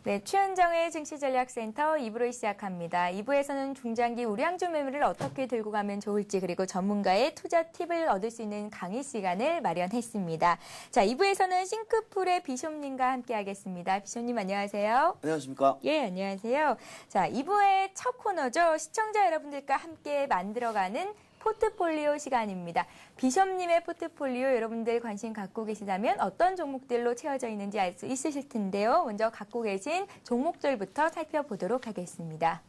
네, 최현정의 증시전략센터 2부를 시작합니다. 2부에서는 중장기 우량주 매물을 어떻게 들고 가면 좋을지 그리고 전문가의 투자 팁을 얻을 수 있는 강의 시간을 마련했습니다. 자, 2부에서는 싱크풀의 비숍님과 함께하겠습니다. 비숍님 안녕하세요. 안녕하십니까? 예, 안녕하세요. 자, 2부의 첫 코너죠. 시청자 여러분들과 함께 만들어가는 포트폴리오 시간입니다. 비숍님의 포트폴리오 여러분들 관심 갖고 계시다면 어떤 종목들로 채워져 있는지 알 수 있으실 텐데요. 먼저 갖고 계신 종목들부터 살펴보도록 하겠습니다.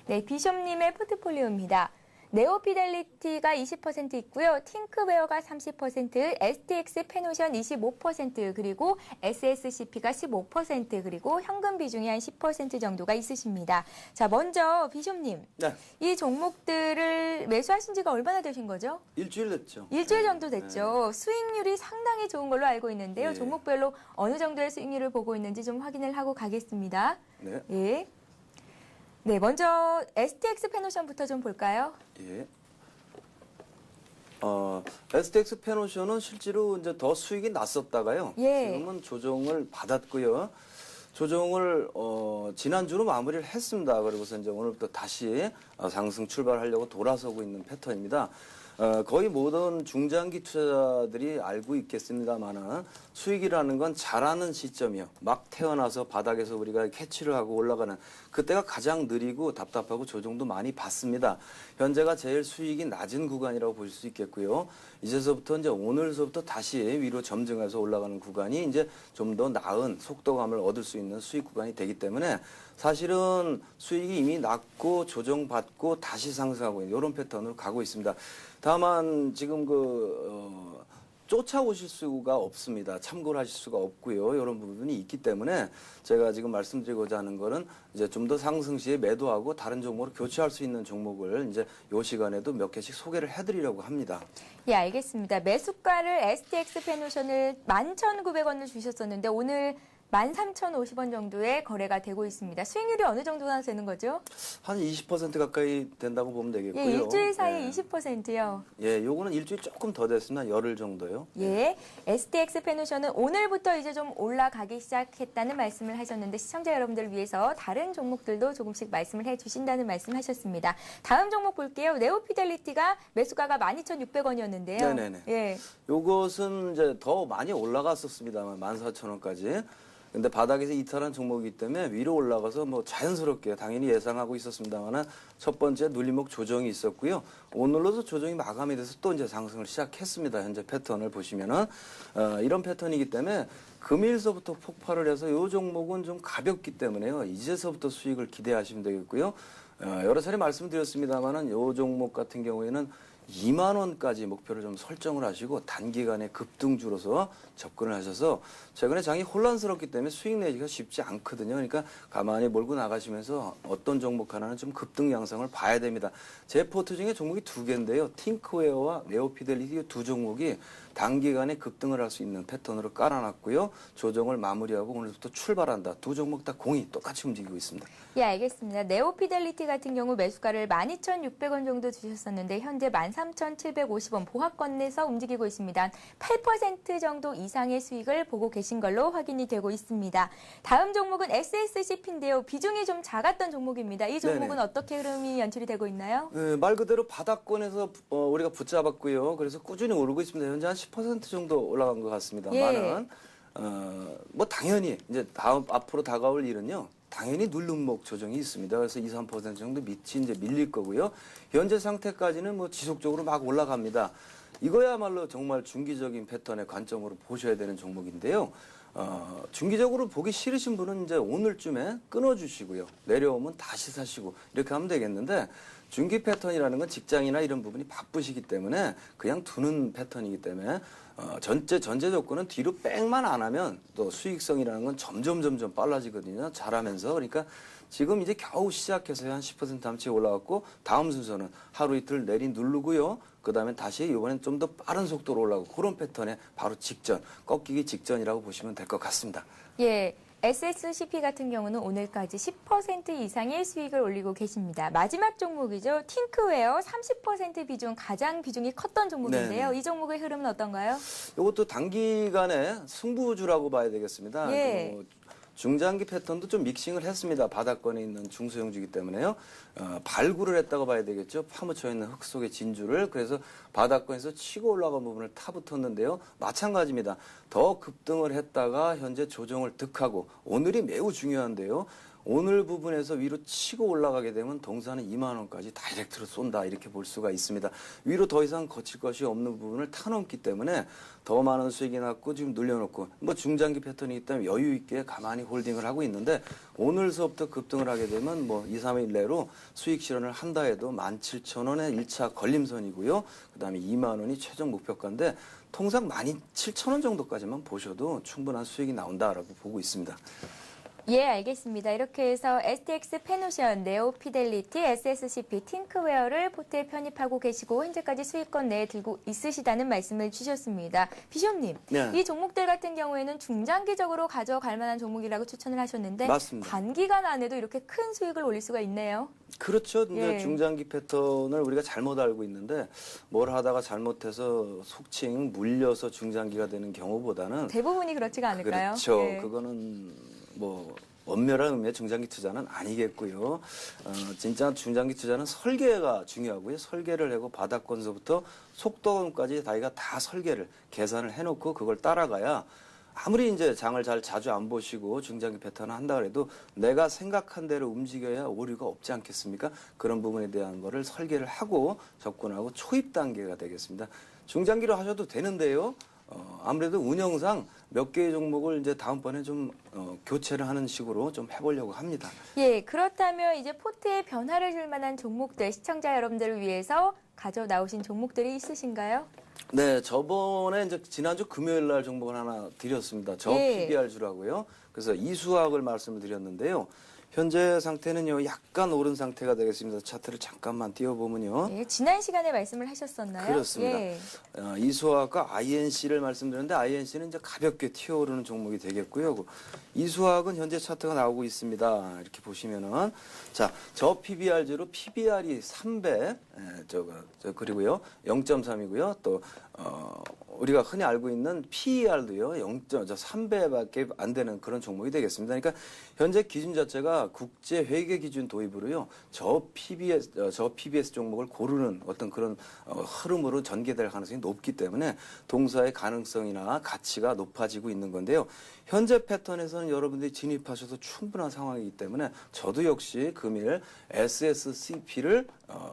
네, 비숍님의 포트폴리오입니다. 네오피델리티가 20% 있고요. 팅크웨어가 30%, STX 페노션 25%, 그리고 SSCP가 15%, 그리고 현금 비중이 한 10% 정도가 있으십니다. 자, 먼저 비숍님, 네. 이 종목들을 매수하신 지가 얼마나 되신 거죠? 일주일 됐죠. 일주일 정도 됐죠. 수익률이 상당히 좋은 걸로 알고 있는데요. 예. 종목별로 어느 정도의 수익률을 보고 있는지 좀 확인을 하고 가겠습니다. 네. 예. 네, 먼저 STX 페노션부터 좀 볼까요? 예. STX 페노션은 실제로 이제 더 수익이 났었다가요. 예. 지금은 조정을 받았고요. 조정을 지난주로 마무리를 했습니다. 그리고서 이제 오늘부터 다시 상승 출발하려고 돌아서고 있는 패턴입니다. 거의 모든 중장기 투자자들이 알고 있겠습니다만은 수익이라는 건 자라는 시점이요. 막 태어나서 바닥에서 우리가 캐치를 하고 올라가는 그때가 가장 느리고 답답하고 조정도 많이 받습니다. 현재가 제일 수익이 낮은 구간이라고 보실 수 있겠고요. 이제서부터 이제 오늘서부터 다시 위로 점증해서 올라가는 구간이 이제 좀 더 나은 속도감을 얻을 수 있는 수익 구간이 되기 때문에 사실은 수익이 이미 낮고 조정받고 다시 상승하고 있는 이런 패턴으로 가고 있습니다. 다만 지금 쫓아오실 수가 없습니다. 참고를 하실 수가 없고요. 이런 부분이 있기 때문에 제가 지금 말씀드리고자 하는 거는 이제 좀 더 상승 시에 매도하고 다른 종목으로 교체할 수 있는 종목을 이제 이 시간에도 몇 개씩 소개를 해드리려고 합니다. 예, 알겠습니다. 매수가를 STX 페노션을 11,900원을 주셨었는데 오늘 13,050원 정도의 거래가 되고 있습니다. 수익률이 어느 정도나 되는 거죠? 한 20% 가까이 된다고 보면 되겠고요. 예, 일주일 사이에 예. 20%요. 예, 요거는 일주일 조금 더 됐습니다. 열흘 정도요. 예, STX 페노션은 오늘부터 이제 좀 올라가기 시작했다는 말씀을 하셨는데 시청자 여러분들을 위해서 다른 종목들도 조금씩 말씀을 해주신다는 말씀하셨습니다. 다음 종목 볼게요. 네오피델리티가 매수가가 12,600원이었는데요. 네네네. 예, 요것은 이제 더 많이 올라갔었습니다만 14,000원까지. 근데 바닥에서 이탈한 종목이기 때문에 위로 올라가서 뭐 자연스럽게 당연히 예상하고 있었습니다만은 첫 번째 눌림목 조정이 있었고요. 오늘로도 조정이 마감이 돼서 또 이제 상승을 시작했습니다. 현재 패턴을 보시면은 이런 패턴이기 때문에 금일서부터 폭발을 해서 이 종목은 좀 가볍기 때문에요. 이제서부터 수익을 기대하시면 되겠고요. 여러 차례 말씀드렸습니다만은 이 종목 같은 경우에는 2만 원까지 목표를 좀 설정을 하시고 단기간에 급등주로서 접근을 하셔서 최근에 장이 혼란스럽기 때문에 수익 내기가 쉽지 않거든요. 그러니까 가만히 몰고 나가시면서 어떤 종목 하나는 좀 급등 양상을 봐야 됩니다. 제 포트 중에 종목이 두 개인데요. 팅크웨어와 네오피델리티 두 종목이 단기간에 급등을 할 수 있는 패턴으로 깔아놨고요. 조정을 마무리하고 오늘부터 출발한다. 두 종목 다 공이 똑같이 움직이고 있습니다. 예, 알겠습니다. 네오피델리티 같은 경우 매수가를 12,600원 정도 주셨었는데 현재 13,750원 보합권 내서 움직이고 있습니다. 8% 정도 이상의 수익을 보고 계신 걸로 확인이 되고 있습니다. 다음 종목은 SSCP인데요. 비중이 좀 작았던 종목입니다. 이 종목은 네네. 어떻게 흐름이 연출이 되고 있나요? 네, 말 그대로 바닥권에서 우리가 붙잡았고요. 그래서 꾸준히 오르고 있습니다. 현재 한 10% 정도 올라간 것 같습니다만은 뭐 당연히 이제 앞으로 다가올 일은요. 당연히 눌림목 조정이 있습니다. 그래서 2, 3% 정도 밑이 이제 밀릴 거고요. 현재 상태까지는 뭐 지속적으로 막 올라갑니다. 이거야말로 정말 중기적인 패턴의 관점으로 보셔야 되는 종목인데요. 중기적으로 보기 싫으신 분은 이제 오늘쯤에 끊어주시고요. 내려오면 다시 사시고 이렇게 하면 되겠는데 중기 패턴이라는 건 직장이나 이런 부분이 바쁘시기 때문에 그냥 두는 패턴이기 때문에 전제 조건은 뒤로 백만 안 하면 또 수익성이라는 건 점점 빨라지거든요. 잘하면서. 그러니까 지금 이제 겨우 시작해서 한 10% 담치 올라갔고 다음 순서는 하루 이틀 내리 누르고요. 그 다음에 다시 이번엔 좀 더 빠른 속도로 올라가고 그런 패턴에 바로 직전, 꺾이기 직전이라고 보시면 될 것 같습니다. 예. SSCP 같은 경우는 오늘까지 10% 이상의 수익을 올리고 계십니다. 마지막 종목이죠. 팅크웨어 30% 비중, 가장 비중이 컸던 종목인데요. 네네. 이 종목의 흐름은 어떤가요? 이것도 단기간에 승부주라고 봐야 되겠습니다. 예. 중장기 패턴도 좀 믹싱을 했습니다. 바닥권에 있는 중소형주기 때문에요. 발굴을 했다고 봐야 되겠죠. 파묻혀 있는 흙 속의 진주를. 그래서 바닥권에서 치고 올라간 부분을 타붙었는데요. 마찬가지입니다. 더 급등을 했다가 현재 조정을 득하고 오늘이 매우 중요한데요. 오늘 부분에서 위로 치고 올라가게 되면 동사는 2만 원까지 다이렉트로 쏜다 이렇게 볼 수가 있습니다. 위로 더 이상 거칠 것이 없는 부분을 타넘기 때문에 더 많은 수익이 났고 지금 눌려놓고 뭐 중장기 패턴이 있다면 여유 있게 가만히 홀딩을 하고 있는데 오늘서부터 급등을 하게 되면 뭐 2, 3일 내로 수익 실현을 한다 해도 17,000원의 1차 걸림선이고요. 그다음에 2만 원이 최종 목표가인데 통상 17,000원 정도까지만 보셔도 충분한 수익이 나온다라고 보고 있습니다. 예, 알겠습니다. 이렇게 해서 STX 페노션, 네오 피델리티, SSCP, 팅크웨어를 포트에 편입하고 계시고 현재까지 수익권 내에 들고 있으시다는 말씀을 주셨습니다. 비숍님, 네. 이 종목들 같은 경우에는 중장기적으로 가져갈 만한 종목이라고 추천을 하셨는데 맞습니다. 단기간 안에도 이렇게 큰 수익을 올릴 수가 있네요. 그렇죠. 근데 예. 중장기 패턴을 우리가 잘못 알고 있는데 뭘 하다가 잘못해서 속칭 물려서 중장기가 되는 경우보다는 대부분이 그렇지가 않을까요? 그렇죠. 예. 그거는 뭐 엄밀한 의미의 중장기 투자는 아니겠고요. 진짜 중장기 투자는 설계가 중요하고요. 설계를 하고 바닥권서부터 속도권까지 다이가 다 설계를 계산을 해놓고 그걸 따라가야 아무리 이제 장을 자주 안 보시고 중장기 패턴을 한다 그래도 내가 생각한 대로 움직여야 오류가 없지 않겠습니까? 그런 부분에 대한 거를 설계를 하고 접근하고 초입 단계가 되겠습니다. 중장기로 하셔도 되는데요. 아무래도 운영상 몇 개의 종목을 이제 다음번에 좀 교체를 하는 식으로 좀 해보려고 합니다. 예, 그렇다면 이제 포트에 변화를 줄 만한 종목들, 시청자 여러분들을 위해서 가져 나오신 종목들이 있으신가요? 네, 저번에 이제 지난주 금요일 날 종목을 하나 드렸습니다. 저 예. PBR주라고요. 그래서 이수학을 말씀을 드렸는데요. 현재 상태는요, 약간 오른 상태가 되겠습니다. 차트를 잠깐만 띄워보면요. 예, 지난 시간에 말씀을 하셨었나요? 그렇습니다. 예. 이수학과 INC를 말씀드렸는데 INC는 이제 가볍게 튀어오르는 종목이 되겠고요. 이수학은 현재 차트가 나오고 있습니다. 이렇게 보시면은 자, 저 PBR주로 PBR이 3배, 그리고요 0.3이고요. 또 우리가 흔히 알고 있는 PER도요 0.3배밖에 안 되는 그런 종목이 되겠습니다. 그러니까 현재 기준 자체가 국제 회계 기준 도입으로요 저 PBS 종목을 고르는 어떤 그런 흐름으로 전개될 가능성이 높기 때문에 동사의 가능성이나 가치가 높아지고 있는 건데요. 현재 패턴에서는 여러분들이 진입하셔도 충분한 상황이기 때문에 저도 역시 금일 SSCP를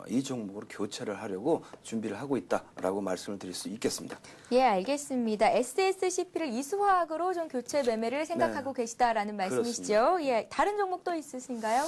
이 종목으로 교체를 하려고 준비를 하고 있다라고 말씀을 드릴 수 있겠습니다. 예, 알겠습니다. SSCP를 이수화학으로 좀 교체 매매를 생각하고 계시다라는 말씀이시죠? 예, 다른 종목도 있으신가요?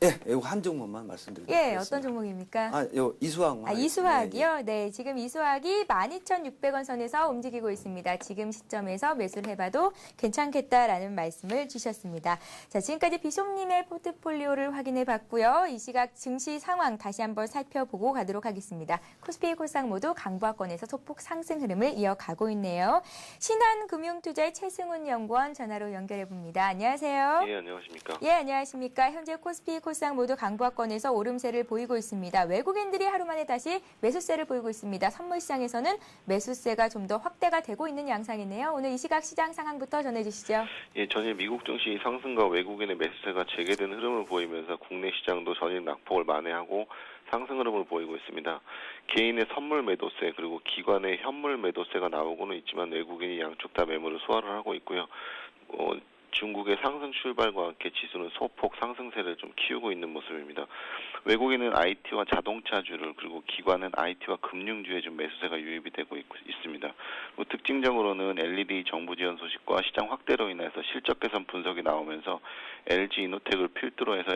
예, 이거 한 종목만 말씀드리겠습니다. 예, 어떤 종목입니까? 이수학만. 이수화학이요? 네, 지금 이수화학이 12,600원 선에서 움직이고 있습니다. 지금 시점에서 매수를 해봐도 괜찮겠다라는 말씀을 주셨습니다. 자, 지금까지 비숍님의 포트폴리오를 확인해 봤고요. 이 시각 증시 상황 다시 한번 살펴보고 가도록 하겠습니다. 코스피, 코스닥 모두 강보합권에서 소폭 상승 흐름을 이어가고 있네요. 신한금융투자의 최승훈 연구원 전화로 연결해 봅니다. 안녕하세요. 예, 안녕하십니까. 예, 안녕하십니까. 현재 코스피, 코스닥 모두 강보합권에서 오름세를 보이고 있습니다. 외국인들이 하루 만에 다시 매수세를 보이고 있습니다. 선물 시장에서는 매수세가 좀 더 확대가 되고 있는 양상이네요. 오늘 이 시각 시장 상황부터 전해주시죠. 예, 전일 미국 증시 상승과 외국인의 매수세가 재개된 흐름을 보이면서 국내 시장도 전일 낙폭을 만회하고 상승 흐름을 보이고 있습니다. 개인의 선물 매도세 그리고 기관의 현물 매도세가 나오고는 있지만 외국인이 양쪽 다 매물을 소화를 하고 있고요. 중국의 상승 출발과 함께 지수는 소폭 상승세를 좀 키우고 있는 모습입니다. 외국인은 IT와 자동차주를 그리고 기관은 IT와 금융주에 좀 매수세가 유입이 되고 있습니다. 특징적으로는 LED 정부 지원 소식과 시장 확대로 인해서 실적 개선 분석이 나오면서 LG 이노텍을 필두로 해서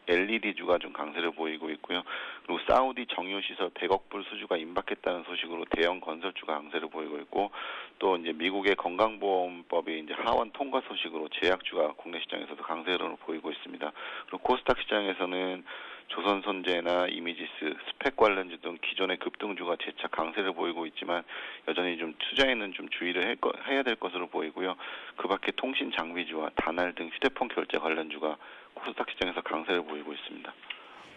LED주가 좀 강세를 보이고 있고요. 그리고 사우디 정유시설 100억 불 수주가 임박했다는 소식으로 대형 건설주가 강세를 보이고 있고 또 이제 미국의 건강보험법이 이제 하원 통과 소식으로 제약주가 국내 시장에서도 강세 흐름을 보이고 있습니다. 그리고 코스닥 시장에서는 조선손재나 이미지스, 스펙 관련주 등 기존의 급등주가 재차 강세를 보이고 있지만 여전히 좀 투자에는 좀 주의를 해야 될 것으로 보이고요. 그 밖에 통신 장비주와 다날 등 휴대폰 결제 관련주가 코스닥 시장에서 강세를 보이고 있습니다.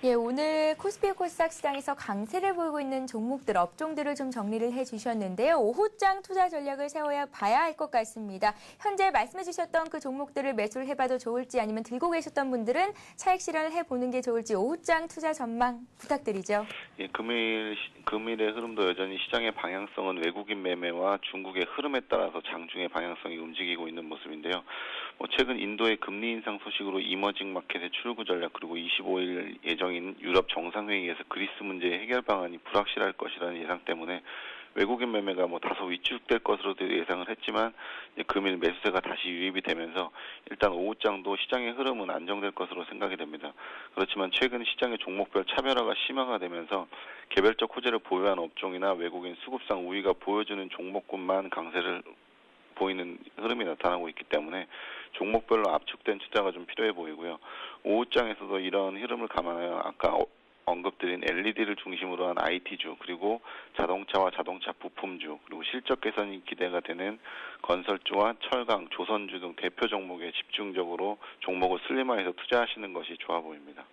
예, 오늘 코스피 코스닥 시장에서 강세를 보이고 있는 종목들, 업종들을 좀 정리를 해주셨는데요. 오후장 투자 전략을 세워야 봐야 할 것 같습니다. 현재 말씀해 주셨던 그 종목들을 매수를 해봐도 좋을지 아니면 들고 계셨던 분들은 차익 실현을 해보는 게 좋을지 오후장 투자 전망 부탁드리죠. 예, 금일의 흐름도 여전히 시장의 방향성은 외국인 매매와 중국의 흐름에 따라서 장중의 방향성이 움직이고 있는 모습인데요. 최근 인도의 금리 인상 소식으로 이머징 마켓의 출구 전략 그리고 25일 예정인 유럽 정상회의에서 그리스 문제의 해결 방안이 불확실할 것이라는 예상 때문에 외국인 매매가 다소 위축될 것으로도 예상을 했지만 금일 매수세가 다시 유입이 되면서 일단 오후장도 시장의 흐름은 안정될 것으로 생각이 됩니다. 그렇지만 최근 시장의 종목별 차별화가 심화가 되면서 개별적 호재를 보유한 업종이나 외국인 수급상 우위가 보여주는 종목군만 강세를 보이는 흐름이 나타나고 있기 때문에 종목별로 압축된 투자가 좀 필요해 보이고요. 오후장에서도 이런 흐름을 감안하여 아까 언급드린 LED를 중심으로 한 IT주 그리고 자동차와 자동차 부품주 그리고 실적 개선이 기대가 되는 건설주와 철강, 조선주 등 대표 종목에 집중적으로 종목을 슬림화해서 투자하시는 것이 좋아 보입니다.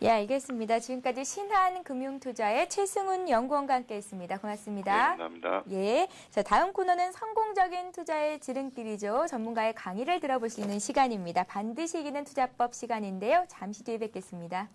예, 알겠습니다. 지금까지 신한금융투자의 최승훈 연구원과 함께했습니다. 고맙습니다. 네, 감사합니다. 예, 자 다음 코너는 성공적인 투자의 지름길이죠. 전문가의 강의를 들어볼 수 있는 시간입니다. 반드시 이기는 투자법 시간인데요. 잠시 뒤에 뵙겠습니다.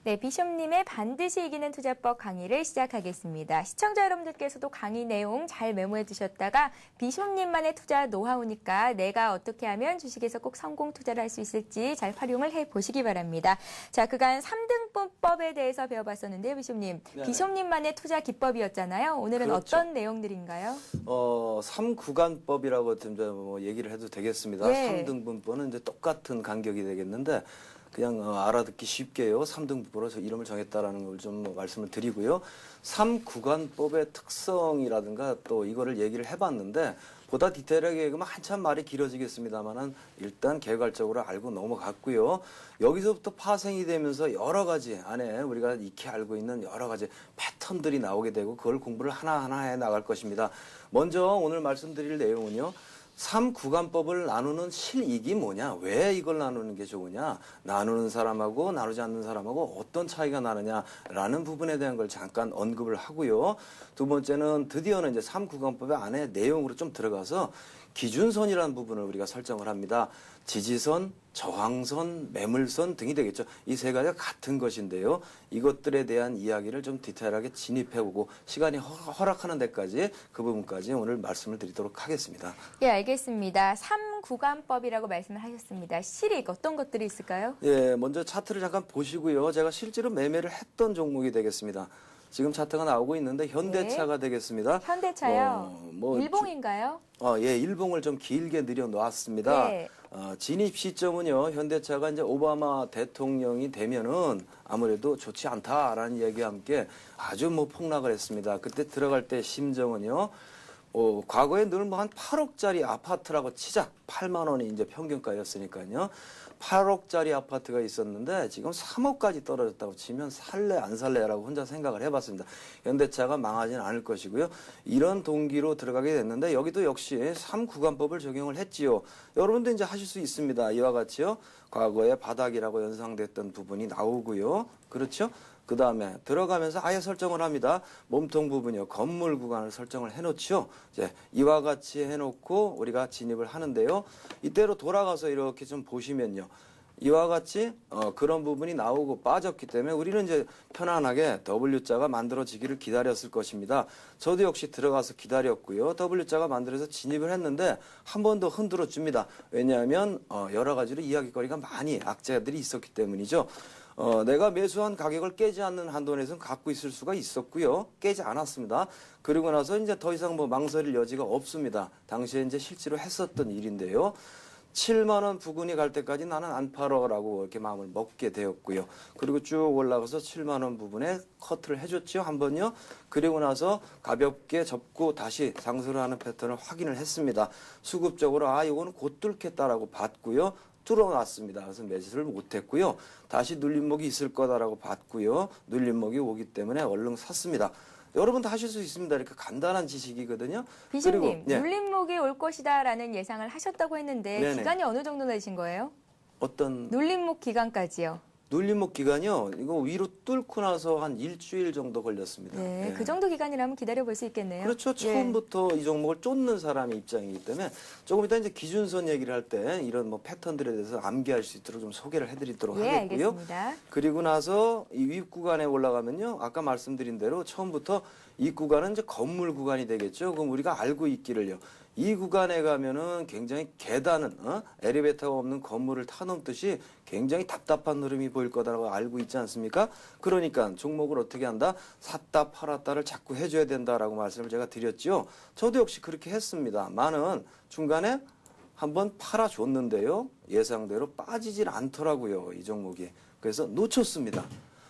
네, 비숍님의 반드시 이기는 투자법 강의를 시작하겠습니다. 시청자 여러분들께서도 강의 내용 잘 메모해 두셨다가 비숍님만의 투자 노하우니까 내가 어떻게 하면 주식에서 꼭 성공 투자를 할 수 있을지 잘 활용을 해보시기 바랍니다. 자, 그간 3등분법에 대해서 배워봤었는데요, 비숍님. 네네. 비숍님만의 투자 기법이었잖아요. 오늘은 그렇죠. 어떤 내용들인가요? 3구간법이라고 좀 얘기를 해도 되겠습니다. 예. 3등분법은 이제 똑같은 간격이 되겠는데 그냥 알아듣기 쉽게요. 3등분법으로 이름을 정했다라는 걸 좀 말씀을 드리고요. 3구간법의 특성이라든가 또 이거를 얘기를 해봤는데 보다 디테일하게 얘기하면 한참 말이 길어지겠습니다만은 일단 개괄적으로 알고 넘어갔고요. 여기서부터 파생이 되면서 여러 가지 안에 우리가 익히 알고 있는 여러 가지 패턴들이 나오게 되고 그걸 공부를 하나하나 해 나갈 것입니다. 먼저 오늘 말씀드릴 내용은요. 3구간법을 나누는 실익이 뭐냐? 왜 이걸 나누는 게 좋으냐? 나누는 사람하고 나누지 않는 사람하고 어떤 차이가 나느냐라는 부분에 대한 걸 잠깐 언급을 하고요. 두 번째는 드디어는 이제 3구간법의 안에 내용으로 좀 들어가서 기준선이라는 부분을 우리가 설정을 합니다. 지지선, 저항선, 매물선 등이 되겠죠. 이 세 가지가 같은 것인데요. 이것들에 대한 이야기를 좀 디테일하게 진입해보고 시간이 허락하는 데까지 그 부분까지 오늘 말씀을 드리도록 하겠습니다. 예, 알겠습니다. 3구간법이라고 말씀을 하셨습니다. 실익 어떤 것들이 있을까요? 예, 먼저 차트를 잠깐 보시고요. 제가 실제로 매매를 했던 종목이 되겠습니다. 지금 차트가 나오고 있는데 현대차가 되겠습니다. 현대차요? 일봉인가요? 예, 일봉을 좀 길게 늘여놓았습니다. 네. 진입 시점은요, 현대차가 이제 오바마 대통령이 되면은 아무래도 좋지 않다라는 얘기와 함께 아주 폭락을 했습니다. 그때 들어갈 때 심정은요, 과거에 늘 한 8억짜리 아파트라고 치자. 8만 원이 이제 평균가였으니까요. 8억짜리 아파트가 있었는데 지금 3억까지 떨어졌다고 치면 살래 안 살래라고 혼자 생각을 해봤습니다. 현대차가 망하지는 않을 것이고요. 이런 동기로 들어가게 됐는데 여기도 역시 3구간법을 적용을 했지요. 여러분도 이제 하실 수 있습니다. 이와 같이요. 과거에 바닥이라고 연상됐던 부분이 나오고요. 그렇죠? 그 다음에 들어가면서 아예 설정을 합니다. 몸통 부분이요. 건물 구간을 설정을 해놓죠. 이제 이와 같이 해놓고 우리가 진입을 하는데요. 이때로 돌아가서 이렇게 좀 보시면요. 이와 같이 그런 부분이 나오고 빠졌기 때문에 우리는 이제 편안하게 W자가 만들어지기를 기다렸을 것입니다. 저도 역시 들어가서 기다렸고요. W자가 만들어서 진입을 했는데 한 번 더 흔들어 줍니다. 왜냐하면 여러 가지로 이야기거리가 많이 악재들이 있었기 때문이죠. 내가 매수한 가격을 깨지 않는 한도 내에서는 갖고 있을 수가 있었고요. 깨지 않았습니다. 그리고 나서 이제 더 이상 망설일 여지가 없습니다. 당시에 이제 실제로 했었던 일인데요. 7만 원 부근이 갈 때까지 나는 안 팔어라고 이렇게 마음을 먹게 되었고요. 그리고 쭉 올라가서 7만 원 부분에 커트를 해줬죠. 한 번요. 그리고 나서 가볍게 접고 다시 상승을 하는 패턴을 확인을 했습니다. 수급적으로 이거는 곧 뚫겠다라고 봤고요. 뚫어놨습니다. 그래서 매수를 못했고요. 다시 눌림목이 있을 거다라고 봤고요. 눌림목이 오기 때문에 얼른 샀습니다. 여러분도 하실 수 있습니다. 이렇게 간단한 지식이거든요. 비숍님, 예. 눌림목이 올 것이다라는 예상을 하셨다고 했는데 네네. 기간이 어느 정도 되신 거예요? 어떤 눌림목 기간까지요. 눌림목 기간이요. 이거 위로 뚫고 나서 한 일주일 정도 걸렸습니다. 네, 예. 그 정도 기간이라면 기다려 볼 수 있겠네요. 그렇죠. 예. 처음부터 이 종목을 쫓는 사람의 입장이기 때문에 조금 이따 이제 기준선 얘기를 할 때 이런 뭐 패턴들에 대해서 암기할 수 있도록 좀 소개를 해드리도록 예, 하겠고요. 알겠습니다. 그리고 나서 이 윗 구간에 올라가면요. 아까 말씀드린 대로 처음부터 이 구간은 이제 건물 구간이 되겠죠. 그럼 우리가 알고 있기를요. 이 구간에 가면은 굉장히 계단은 엘리베이터가 없는 건물을 타넘듯이 굉장히 답답한 흐름이 보일 거다라고 알고 있지 않습니까? 그러니까 종목을 어떻게 한다? 샀다 팔았다를 자꾸 해줘야 된다라고 말씀을 제가 드렸죠. 저도 역시 그렇게 했습니다. 많은 중간에 한번 팔아줬는데요. 예상대로 빠지질 않더라고요. 이 종목이. 그래서 놓쳤습니다.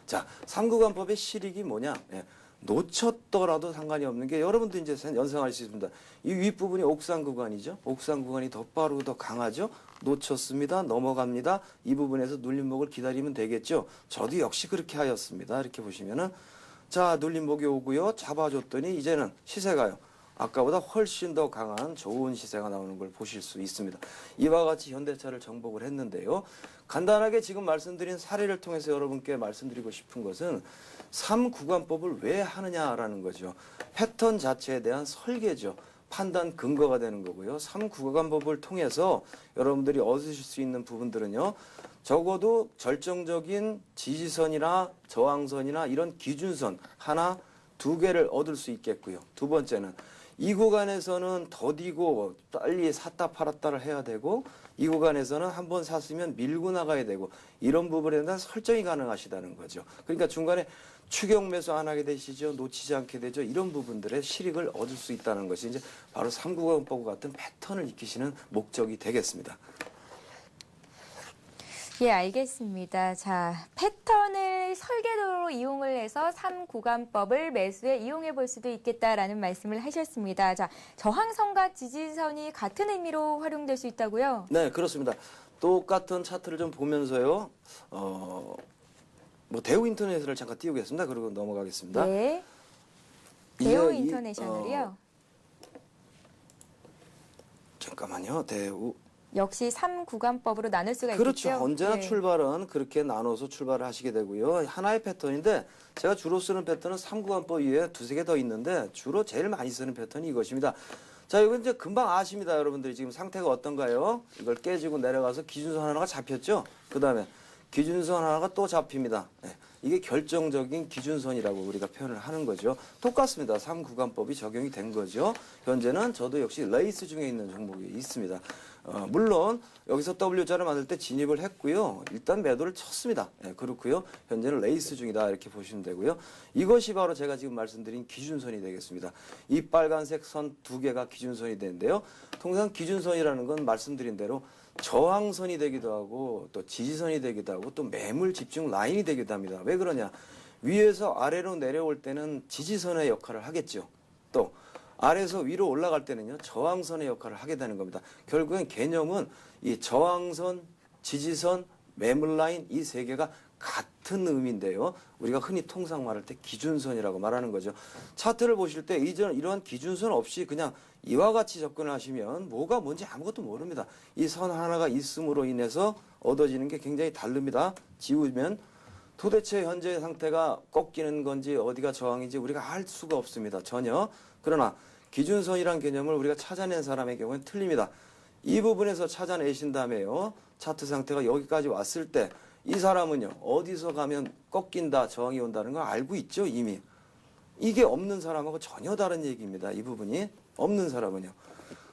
자, 3구간법의 실익이 뭐냐? 예. 놓쳤더라도 상관이 없는 게 여러분도 이제 연상할 수 있습니다. 이 윗부분이 옥상 구간이죠. 옥상 구간이 더 빠르고 더 강하죠. 놓쳤습니다. 넘어갑니다. 이 부분에서 눌림목을 기다리면 되겠죠. 저도 역시 그렇게 하였습니다. 이렇게 보시면은 자, 눌림목이 오고요. 잡아줬더니 이제는 시세가요. 아까보다 훨씬 더 강한 좋은 시세가 나오는 걸 보실 수 있습니다. 이와 같이 현대차를 정복을 했는데요. 간단하게 지금 말씀드린 사례를 통해서 여러분께 말씀드리고 싶은 것은 3구간법을 왜 하느냐라는 거죠. 패턴 자체에 대한 설계죠. 판단 근거가 되는 거고요. 3구간법을 통해서 여러분들이 얻으실 수 있는 부분들은요. 적어도 절정적인 지지선이나 저항선이나 이런 기준선 하나, 두 개를 얻을 수 있겠고요. 두 번째는 이 구간에서는 더디고 빨리 샀다 팔았다를 해야 되고 이 구간에서는 한번 샀으면 밀고 나가야 되고 이런 부분에 대한 설정이 가능하시다는 거죠. 그러니까 중간에 추격 매수 안 하게 되시죠. 놓치지 않게 되죠. 이런 부분들의 실익을 얻을 수 있다는 것이 이제 바로 3구간법 같은 패턴을 익히시는 목적이 되겠습니다. 예, 알겠습니다. 자, 패턴을 설계도로 이용을 해서 3구간법을 매수에 이용해 볼 수도 있겠다라는 말씀을 하셨습니다. 자, 저항선과 지지선이 같은 의미로 활용될 수 있다고요? 네, 그렇습니다. 똑같은 차트를 좀 보면서요. 뭐 대우 인터내셔널을 잠깐 띄우겠습니다. 그리고 넘어가겠습니다. 네. 이제 대우 이, 인터내셔널이요? 잠깐만요. 대우. 역시 3구간법으로 나눌 수가 그렇죠. 있겠죠? 언제나 네. 출발은 그렇게 나눠서 출발을 하시게 되고요. 하나의 패턴인데 제가 주로 쓰는 패턴은 3구간법 이외에 두세 개 더 있는데 주로 제일 많이 쓰는 패턴이 이것입니다. 자, 이건 이제 금방 아십니다. 여러분들이 지금 상태가 어떤가요? 이걸 깨지고 내려가서 기준선 하나가 잡혔죠? 그 다음에 기준선 하나가 또 잡힙니다. 네. 이게 결정적인 기준선이라고 우리가 표현을 하는 거죠. 똑같습니다. 3구간법이 적용이 된 거죠. 현재는 저도 역시 레이스 중에 있는 종목이 있습니다. 물론 여기서 W자를 만들 때 진입을 했고요. 일단 매도를 쳤습니다. 네, 그렇고요. 현재는 레이스 중이다 이렇게 보시면 되고요. 이것이 바로 제가 지금 말씀드린 기준선이 되겠습니다. 이 빨간색 선 두 개가 기준선이 되는데요. 통상 기준선이라는 건 말씀드린 대로 저항선이 되기도 하고 또 지지선이 되기도 하고 또 매물 집중 라인이 되기도 합니다. 왜 그러냐? 위에서 아래로 내려올 때는 지지선의 역할을 하겠죠. 또 아래에서 위로 올라갈 때는요. 저항선의 역할을 하게 되는 겁니다. 결국엔 개념은 이 저항선, 지지선, 매물 라인 이 세 개가 같은 의미인데요. 우리가 흔히 통상 말할 때 기준선이라고 말하는 거죠. 차트를 보실 때 이러한 기준선 없이 그냥 이와 같이 접근을 하시면 뭐가 뭔지 아무것도 모릅니다. 이 선 하나가 있음으로 인해서 얻어지는 게 굉장히 다릅니다. 지우면 도대체 현재 상태가 꺾이는 건지 어디가 저항인지 우리가 알 수가 없습니다. 전혀. 그러나 기준선이란 개념을 우리가 찾아낸 사람의 경우는 틀립니다. 이 부분에서 찾아내신 다음에요. 차트 상태가 여기까지 왔을 때 이 사람은요. 어디서 가면 꺾인다, 저항이 온다는 걸 알고 있죠. 이미. 이게 없는 사람하고 전혀 다른 얘기입니다. 이 부분이. 없는 사람은요.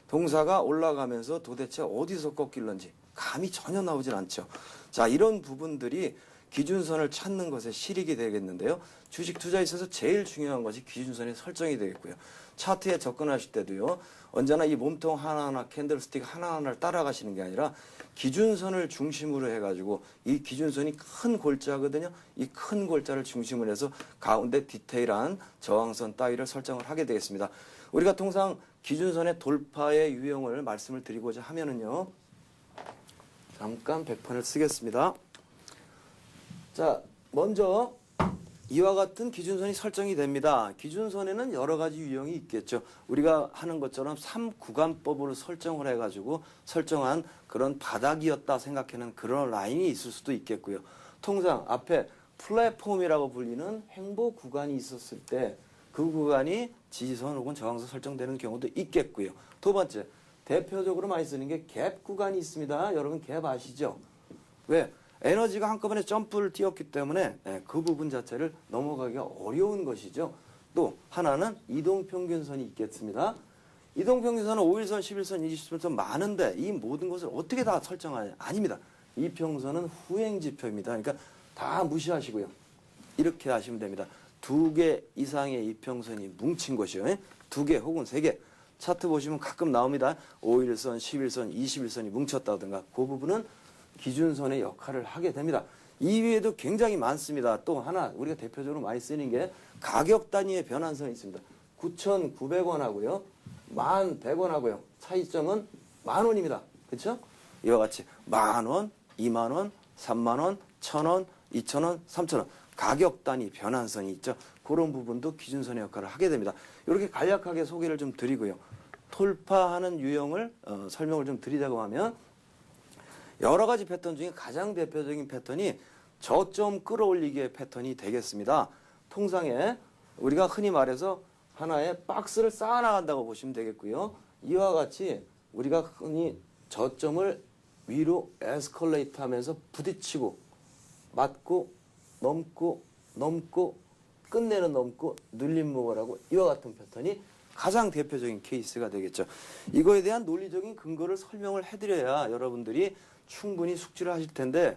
동사가 올라가면서 도대체 어디서 꺾일런지 감이 전혀 나오질 않죠. 자, 이런 부분들이 기준선을 찾는 것에 실익이 되겠는데요. 주식 투자에 있어서 제일 중요한 것이 기준선의 설정이 되겠고요. 차트에 접근하실 때도요. 언제나 이 몸통 하나하나 캔들스틱 하나하나를 따라가시는 게 아니라 기준선을 중심으로 해가지고 이 기준선이 큰 골자거든요. 이 큰 골자를 중심으로 해서 가운데 디테일한 저항선 따위를 설정을 하게 되겠습니다. 우리가 통상 기준선의 돌파의 유형을 말씀을 드리고자 하면은요. 잠깐 100판을 쓰겠습니다. 자, 먼저 이와 같은 기준선이 설정이 됩니다. 기준선에는 여러 가지 유형이 있겠죠. 우리가 하는 것처럼 3구간법으로 설정을 해가지고 설정한 그런 바닥이었다 생각하는 그런 라인이 있을 수도 있겠고요. 통상 앞에 플랫폼이라고 불리는 횡보 구간이 있었을 때 그 구간이 지지선 혹은 저항선 설정되는 경우도 있겠고요. 두 번째, 대표적으로 많이 쓰는 게 갭 구간이 있습니다. 여러분 갭 아시죠? 왜? 에너지가 한꺼번에 점프를 뛰었기 때문에 그 부분 자체를 넘어가기가 어려운 것이죠. 또 하나는 이동평균선이 있겠습니다. 이동평균선은 5일선, 11선, 20선 많은데 이 모든 것을 어떻게 다 설정하냐? 아닙니다. 이평선은 후행지표입니다. 그러니까 다 무시하시고요. 이렇게 하시면 됩니다. 2개 이상의 이평선이 뭉친 것이요. 2개 혹은 3개. 차트 보시면 가끔 나옵니다. 5일선, 11선, 21선이 뭉쳤다든가 그 부분은 기준선의 역할을 하게 됩니다. 이외에도 굉장히 많습니다. 또 하나 우리가 대표적으로 많이 쓰는 게 가격 단위의 변환선이 있습니다. 9,900원 하고요. 1,100원 하고요. 차이점은 10,000원입니다. 그렇죠? 이와 같이 10,000원, 20,000원, 30,000원, 1,000원, 2,000원, 3,000원. 가격 단위 변환선이 있죠. 그런 부분도 기준선의 역할을 하게 됩니다. 이렇게 간략하게 소개를 좀 드리고요. 돌파하는 유형을 설명을 좀 드리자고 하면 여러 가지 패턴 중에 가장 대표적인 패턴이 저점 끌어올리기의 패턴이 되겠습니다. 통상에 우리가 흔히 말해서 하나의 박스를 쌓아나간다고 보시면 되겠고요. 이와 같이 우리가 흔히 저점을 위로 에스컬레이트 하면서 부딪히고 맞고 넘고 끝내는 넘고 눌림목을 이와 같은 패턴이 가장 대표적인 케이스가 되겠죠. 이거에 대한 논리적인 근거를 설명을 해드려야 여러분들이 충분히 숙지를 하실 텐데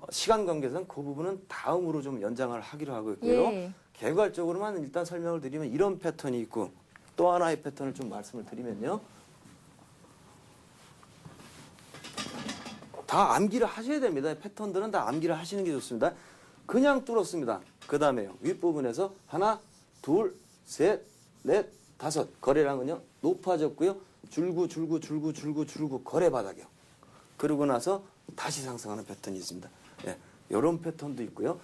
시간 관계상 그 부분은 다음으로 좀 연장을 하기로 하고 있고요. 예. 개괄적으로만 일단 설명을 드리면 이런 패턴이 있고 또 하나의 패턴을 좀 말씀을 드리면요. 다 암기를 하셔야 됩니다. 패턴들은 다 암기를 하시는 게 좋습니다. 그냥 뚫었습니다. 그 다음에요. 윗부분에서 하나, 둘, 셋, 넷, 다섯. 거래량은요. 높아졌고요. 줄고 거래 바닥이요. 그러고 나서 다시 상승하는 패턴이 있습니다. 예, 이런 패턴도 있고요.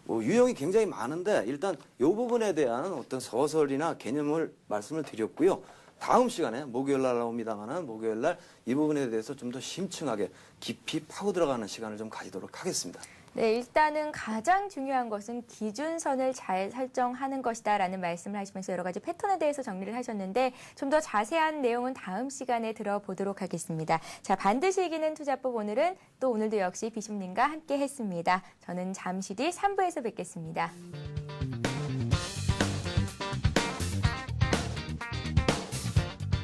뭐 유형이 굉장히 많은데 일단 이 부분에 대한 어떤 서설이나 개념을 말씀을 드렸고요. 다음 시간에 목요일 날 나옵니다만은 목요일 날 이 부분에 대해서 좀 더 심층하게 깊이 파고 들어가는 시간을 좀 가지도록 하겠습니다. 네, 일단은 가장 중요한 것은 기준선을 잘 설정하는 것이다라는 말씀을 하시면서 여러 가지 패턴에 대해서 정리를 하셨는데 좀 더 자세한 내용은 다음 시간에 들어보도록 하겠습니다. 자, 반드시 이기는 투자법 오늘은 또 오늘도 역시 비숍님과 함께 했습니다. 저는 잠시 뒤 3부에서 뵙겠습니다.